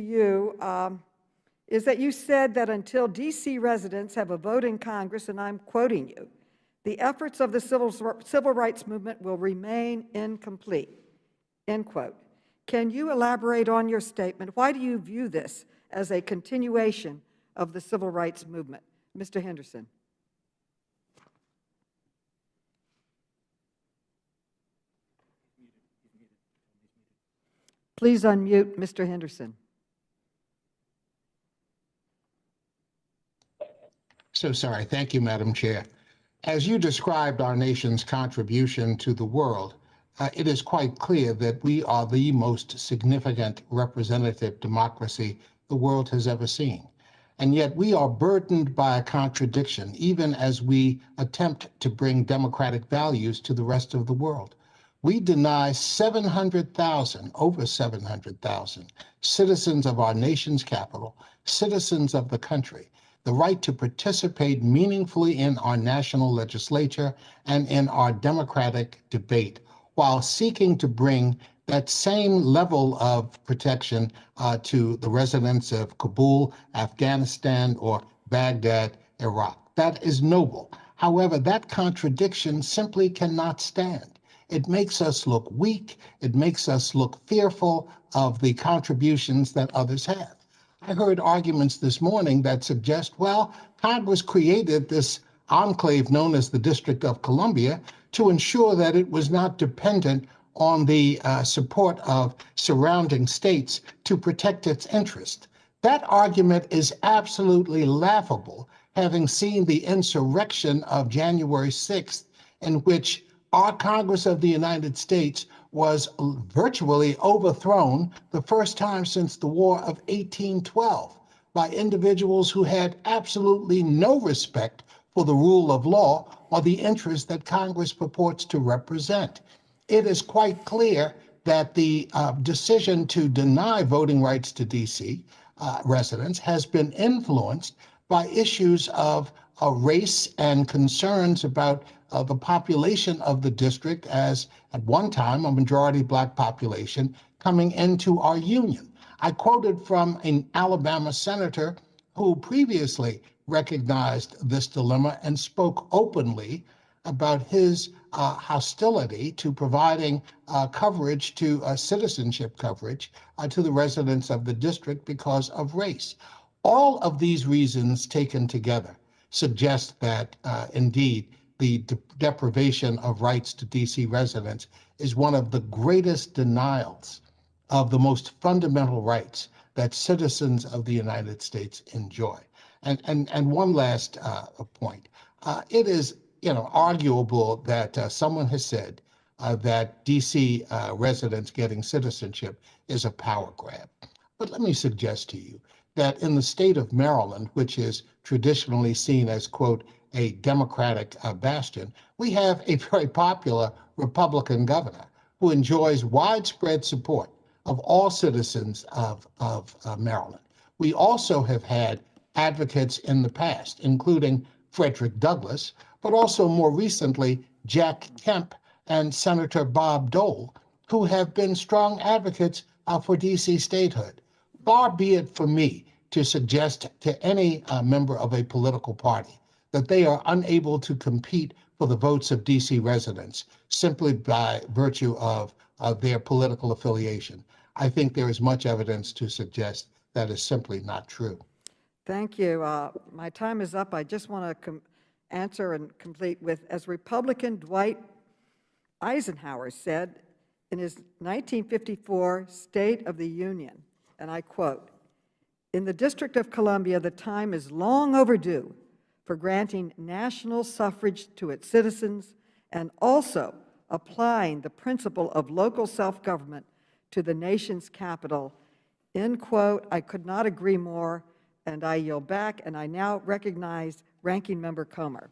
you is that you said that until D.C. residents have a vote in Congress, and I'm quoting you, the efforts of the civil rights movement will remain incomplete, end quote. Can you elaborate on your statement? Why do you view this as a continuation of the civil rights movement? Mr. Henderson. Please unmute Mr. Henderson. So sorry. Thank you, Madam Chair. As you described our nation's contribution to the world, it is quite clear that we are the most significant representative democracy the world has ever seen. And yet we are burdened by a contradiction, even as we attempt to bring democratic values to the rest of the world. We deny 700,000, over 700,000 citizens of our nation's capital, citizens of the country, the right to participate meaningfully in our national legislature and in our democratic debate, while seeking to bring that same level of protection to the residents of Kabul, Afghanistan, or Baghdad, Iraq. That is noble. However, that contradiction simply cannot stand. It makes us look weak. It makes us look fearful of the contributions that others have. I heard arguments this morning that suggest, well, Congress created this enclave known as the District of Columbia to ensure that it was not dependent on the support of surrounding states to protect its interest. That argument is absolutely laughable, having seen the insurrection of January 6th, in which our Congress of the United States was virtually overthrown the first time since the War of 1812 by individuals who had absolutely no respect for the rule of law or the interests that Congress purports to represent. It is quite clear that the decision to deny voting rights to D.C. Residents has been influenced by issues of race and concerns about the population of the district as, at one time, a majority Black population coming into our union. I quoted from an Alabama senator who previously recognized this dilemma and spoke openly about his hostility to providing coverage to citizenship coverage to the residents of the district because of race. All of these reasons taken together suggest that indeed the deprivation of rights to D.C. residents is one of the greatest denials of the most fundamental rights that citizens of the United States enjoy. And one last point. It is arguable that someone has said that D.C. residents getting citizenship is a power grab. But let me suggest to you that in the state of Maryland, which is traditionally seen as, quote, a Democratic bastion, we have a very popular Republican governor who enjoys widespread support of all citizens of Maryland. We also have had advocates in the past, including Frederick Douglass, but also more recently, Jack Kemp and Senator Bob Dole, who have been strong advocates for D.C. statehood. Far be it for me to suggest to any member of a political party that they are unable to compete for the votes of D.C. residents simply by virtue of their political affiliation. I think there is much evidence to suggest that is simply not true. Thank you. My time is up. I just want to answer and complete with, as Republican Dwight Eisenhower said in his 1954 State of the Union, and I quote, "In the District of Columbia, the time is long overdue for granting national suffrage to its citizens and also applying the principle of local self-government to the nation's capital," end quote. I could not agree more, and I yield back, and I now recognize Ranking Member Comer.